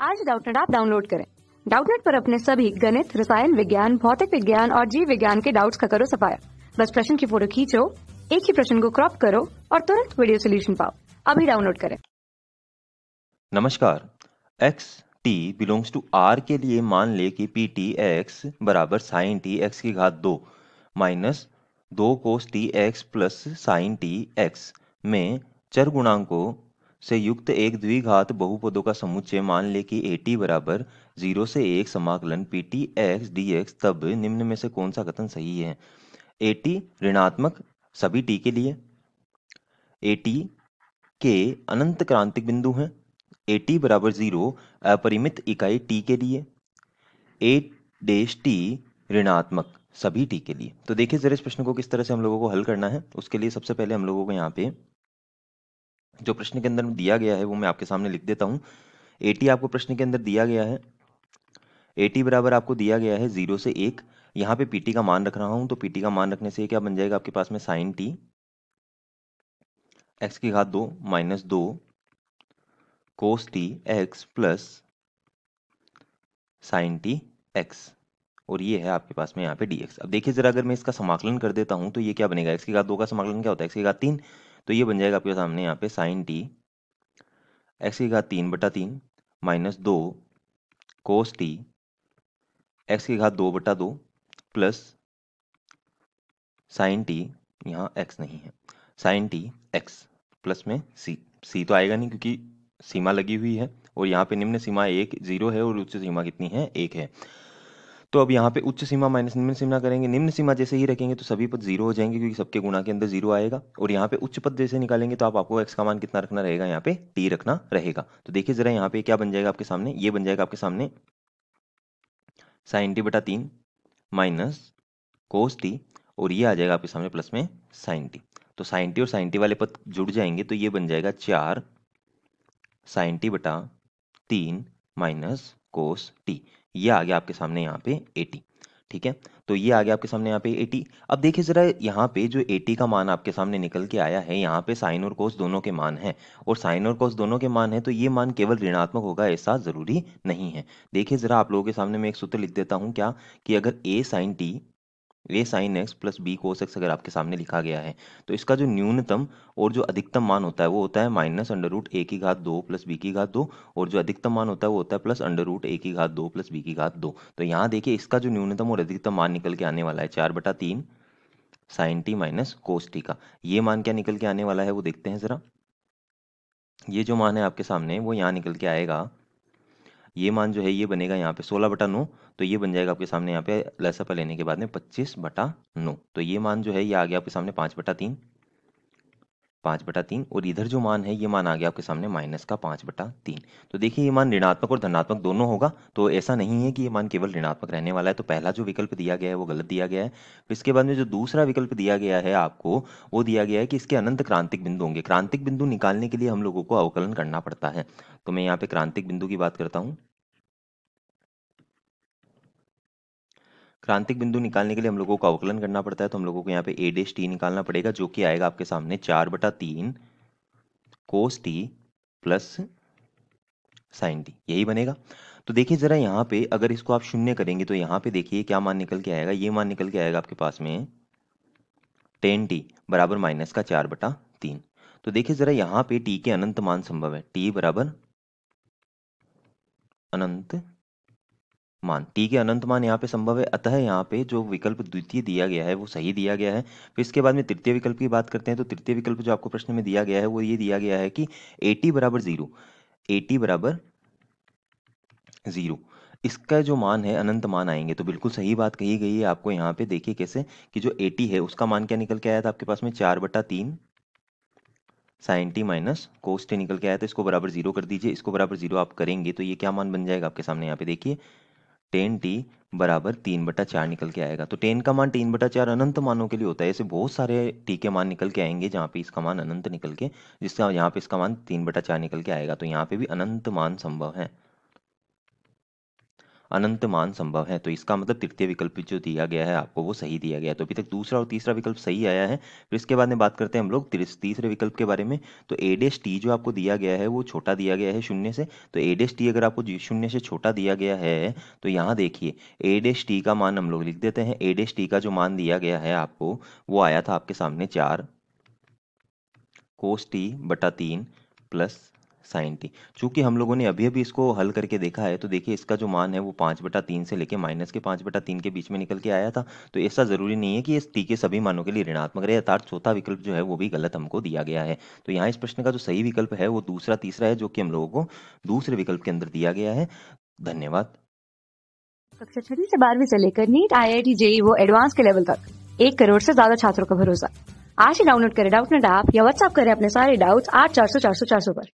आज Doubtnut app download करें। Doubtnut पर अपने सभी गणित, रसायन विज्ञान, भौतिक विज्ञान और जीव विज्ञान के डाउट्स का करो सफाया। बस प्रश्न की फोटो खींचो, एक ही प्रश्न को क्रॉप करो और तुरंत वीडियो सोल्यूशन पाओ। अभी डाउनलोड करें। नमस्कार। x t belongs to r के लिए मान ले कि पी टी एक्स बराबर साइन टी एक्स की घात 2 minus 2 cos t x plus sine t x में चर गुणांकों से युक्त एक द्विघात बहुपदों का समुच्चय मान ले कि ए टी बराबर 0 से 1 समाकलन P t x D x, तब निम्न में से कौन सा कथन सही है। ए टी ऋणात्मक सभी टी के लिए, ए टी के अनंत क्रांतिक बिंदु हैं, ए टी बराबर 0 अपरिमित इकाई टी के लिए, ए डैश टी ऋणात्मक सभी टी के लिए। तो देखिए जरा इस प्रश्न को किस तरह से हम लोगों को हल करना है। उसके लिए सबसे पहले हम लोगों को यहाँ पे जो प्रश्न के अंदर दिया गया है वो मैं आपके सामने लिख देता हूँ। ए टी आपको प्रश्न के अंदर दिया गया है, ए टी बराबर आपको दिया गया है 0 से 1। यहाँ पे पीटी का मान रख रहा हूँ, तो पीटी का मान रखने से क्या बन जाएगा आपके पास में साइन टी एक्स की घात 2 minus 2 cos t x plus sine t x, और ये है आपके पास में यहाँ पे dx। अब देखिए जरा अगर मैं इसका समाकलन कर देता हूँ तो ये क्या बनेगा, x की घात 2 का समाकलन क्या होता है, x की घात 3। तो ये बन जाएगा आपके सामने यहाँ पे साइन टी एक्स की घात 3/3 माइनस 2 कोस टी एक्स की घात 2/2 प्लस साइन टी, यहाँ x नहीं है, साइन टी एक्स प्लस में c तो आएगा नहीं क्योंकि सीमा लगी हुई है, और यहाँ पे निम्न सीमा 0 है और उच्च सीमा कितनी है 1 है। तो अब यहाँ पे उच्च सीमा माइनस निम्न सीमा करेंगे, निम्न सीमा जैसे ही रखेंगे तो सभी पद 0 हो जाएंगे क्योंकि सबके गुणा के अंदर 0 आएगा, और यहाँ पे उच्च पद जैसे निकालेंगे तो आपको x का मान कितना रखना रहेगा, यहाँ पे t रखना रहेगा। तो देखिए जरा यहाँ पे क्या बन जाएगा आपके सामने, ये बन जाएगा आपके सामने साइन टी/3 माइनस कोस टी, और ये आ जाएगा आपके सामने प्लस में साइन टी। तो साइन टी और साइन टी वाले पद जुड़ जाएंगे तो ये बन जाएगा 4 साइन टी/3 माइनस कोस टी। ये आ गया आपके सामने यहाँ पे 80। ठीक है, तो ये आ गया आपके सामने यहाँ पे 80। अब देखिए जरा यहाँ पे जो 80 का मान आपके सामने निकल के आया है, यहाँ पे साइन और कोस दोनों के मान है, और साइन और कोस दोनों के मान है तो ये मान केवल ऋणात्मक होगा ऐसा जरूरी नहीं है। देखिए जरा आप लोगों के सामने मैं एक सूत्र लिख देता हूँ, क्या कि अगर a sine x plus b cos x अगर आपके सामने लिखा गया है तो इसका जो न्यूनतम और जो अधिकतम मान होता है वो होता है माइनस अंडर रूट ए की घात 2 प्लस बी की घात 2, और जो अधिकतम मान होता है वो होता है प्लस अंडर रूट ए की घात 2 प्लस बी की घात 2। तो यहाँ देखिए इसका जो न्यूनतम और अधिकतम मान निकल के आने वाला है 4/3 sine T minus cos T का। ये मान क्या निकल के आने वाला है वो देखते हैं जरा। ये जो मान है आपके सामने वो यहाँ निकल के आएगा, ये मान जो है ये बनेगा यहाँ पे 16/9, तो ये बन जाएगा आपके सामने यहाँ पे लसापा लेने के बाद में 25/9। तो ये मान जो है ये आ गया आपके सामने 5/3, और इधर जो मान है ये मान आ गया आपके सामने माइनस का 5/3। तो देखिए ये मान ऋणात्मक और धनात्मक दोनों होगा, तो ऐसा नहीं है कि ये मान केवल ऋणात्मक रहने वाला है। तो पहला जो विकल्प दिया गया है वो गलत दिया गया है। फिर इसके बाद में जो दूसरा विकल्प दिया गया है आपको, वो दिया गया है कि इसके अनंत क्रांतिक बिंदु होंगे। क्रांतिक बिंदु निकालने के लिए हम लोगों को अवकलन करना पड़ता है, तो मैं यहाँ पे क्रांतिक बिंदु की बात करता हूँ। क्रांतिक बिंदु निकालने के लिए हम लोगों को अवकलन करना पड़ता है, तो हम लोगों को यहाँ पे ए डैश टी निकालना पड़ेगा, जो कि आएगा आपके सामने 4/3 cos t plus sine T, यही बनेगा। तो देखिए जरा यहाँ पे अगर इसको आप शून्य करेंगे तो यहाँ पे देखिए क्या मान निकल के आएगा, ये मान निकल के आएगा आपके पास में टेन टी बराबर माइनस का 4/3। तो देखिए जरा यहाँ पे टी के अनंत मान संभव है, टी बराबर अनंत मान, टी के अनंत मान यहाँ पे संभव है, अतः यहाँ पे जो विकल्प द्वितीय दिया गया है वो सही दिया गया है। फिर इसके बाद में तृतीय विकल्प की बात करते हैं, तो तृतीय विकल्प जो आपको प्रश्न में दिया गया है वो ये दिया गया है कि ए टी बराबर 0, इसका जो मान है अनंत मान आएंगे। तो बिल्कुल सही बात कही गई है आपको यहाँ पे। देखिए कैसे कि जो ए टी है उसका मान क्या निकल के आया था आपके पास में 4/3 sine T minus cos T निकल के आया था, इसको बराबर 0 कर दीजिए। इसको बराबर 0 आप करेंगे तो ये क्या मान बन जाएगा आपके सामने, यहाँ पे देखिए टेन टी बराबर 3/4 निकल के आएगा। तो टेन का मान 3/4 अनंत मानों के लिए होता है। ऐसे बहुत सारे टी के मान निकल के आएंगे जहाँ पे इसका मान अनंत निकल के, जिसका यहाँ पे इसका मान 3/4 निकल के आएगा। तो यहाँ पे भी अनंत मान संभव है। अनंत मान संभव है। तो इसका मतलब तृतीय विकल्प जो दिया गया है आपको वो सही दिया गया है। तो अभी तक दूसरा और तीसरा विकल्प सही आया है। फिर इसके बाद में बात करते हैं हम लोग तीसरे विकल्प के बारे में। तो a डैश टी जो आपको दिया गया है वो छोटा दिया गया है शून्य से। तो a डैश टी अगर आपको शून्य से छोटा दिया गया है तो यहाँ देखिए a डैश टी का मान हम लोग लिख देते हैं। a डैश टी का जो मान दिया गया है आपको वो आया था आपके सामने 4 कोस टी बटा 3 प्लस साइन टी। चूंकि हम लोगों ने अभी अभी इसको हल करके देखा है तो देखिए इसका जो मान है वो 5/3 से लेके -5/3 के बीच में निकल के आया था। तो ऐसा जरूरी नहीं है कि इस टी के सभी मानों के लिए ऋणात्मक रहे, अर्थात चौथा विकल्प जो है वो भी गलत हमको दिया गया है। तो यहाँ इस प्रश्न का जो सही विकल्प है वो दूसरा तीसरा है, जो कि हम लोगों को दूसरे विकल्प के अंदर दिया गया है। धन्यवाद। कक्षा 6वीं से 12वीं से लेकर नीट, IIT, JEE वो एडवांस के लेवल तक 1 करोड़ से ज्यादा छात्रों का भरोसा। आज ही डाउनलोड करें डाउटनेट ऐप या व्हाट्सएप करें अपने सारे डाउट्स 8400 400 400 पर।